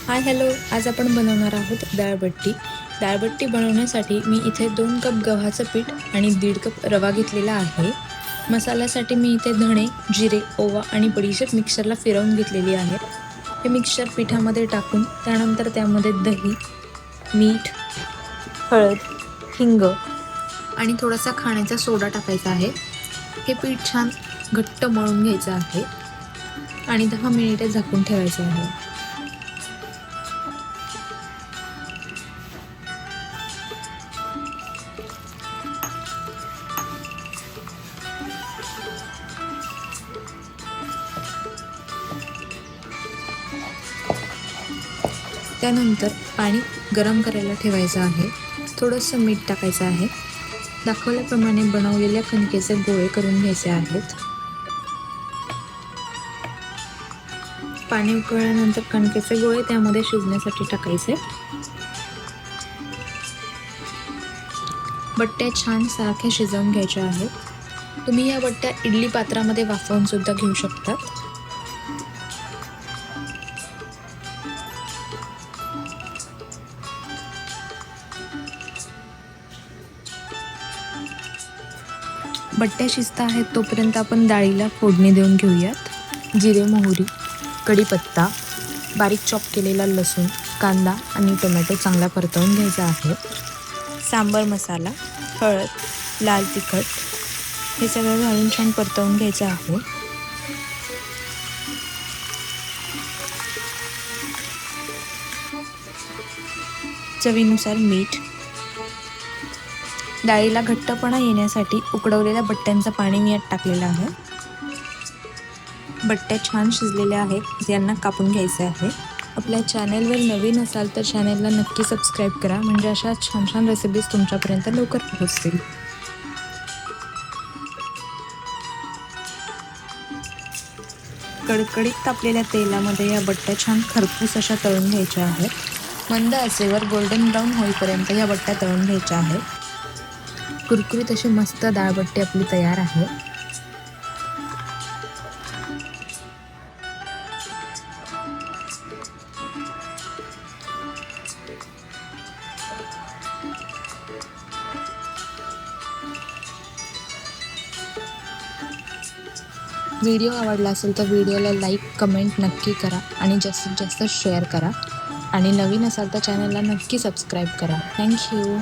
Hi hello, आज आपण बनवणार आहोत डाळबट्टी. डाळबट्टी बनवण्यासाठी मी इथे 2 कप गव्हाचं पीठ आणि 1.5 कप रवा घेतलेला आहे. मसाल्यासाठी मी इथे धणे, जिरे, ओवा आणि बडीशेप मिक्सरला फिरवून घेतलेली आहे. हे मिक्सचर पिठामध्ये टाकून त्यानंतर त्यामध्ये दही, मीठ, हळद, हिंग आणि थोडासा खाण्याचा सोडा टाकायचा आहे. हे पीठ छान घट्ट मळून घ्यायचं आहे आणि 10 मिनिटे झाकून ठेवायचे आहे. त्यानंतर पाणी गरम करायला ठेवायचं आहे. थोडंसं मीठ टाकायचं आहे. दाखवल्याप्रमाणे बनवलेल्या कणकेचे गोळे करून घ्यायचे आहेत. पाणी उकळल्यानंतर कणकेचे गोळे त्यामध्ये शिजण्यासाठी टाकायचे. बट्ट्या छान सारख्या शिजवून घ्यायच्या आहेत. तुम्ही या बट्ट्या इडली पात्रामध्ये वाफवून सुद्धा घेऊ शकतात. बट्ट्या शिजत आहेत तोपर्यंत आपण डाळीला फोडणी देऊन घेऊयात. जिरे, मोहरी, कढीपत्ता, बारीक चॉप केलेला लसूण, कांदा आणि टोमॅटो चांगला परतवून घ्यायचा आहे. सांबर मसाला, हळद, लाल तिखट हे सगळं घालून छान परतवून घ्यायचं आहे. चवीनुसार मीठ. डाळीला घट्टपणा येण्यासाठी उकडवलेल्या बट्ट्यांचं पाणी मी यात टाकलेलं आहे. बट्ट्या छान शिजलेल्या आहेत, यांना कापून घ्यायचे आहे. आपल्या चॅनेलवर नवीन असाल तर चॅनेलला नक्की सबस्क्राईब करा, म्हणजे अशा छान छान रेसिपीज तुमच्यापर्यंत लवकर पोहोचतील. कडकडीत तापलेल्या तेलामध्ये या बट्ट्या छान खरपूस अशा तळून घ्यायच्या आहेत. मंद आचेवर गोल्डन ब्राऊन होईपर्यंत या बट्ट्या तळून घ्यायच्या आहेत. कुरकुरीत अशी मस्त डाळबट्टी आपली तयार आहे. व्हिडिओ आवडला असेल तर व्हिडिओला लाईक, कमेंट नक्की करा आणि जास्तीत जास्त शेअर करा. आणि नवीन असाल तर चॅनलला नक्की सबस्क्राईब करा. थँक्यू.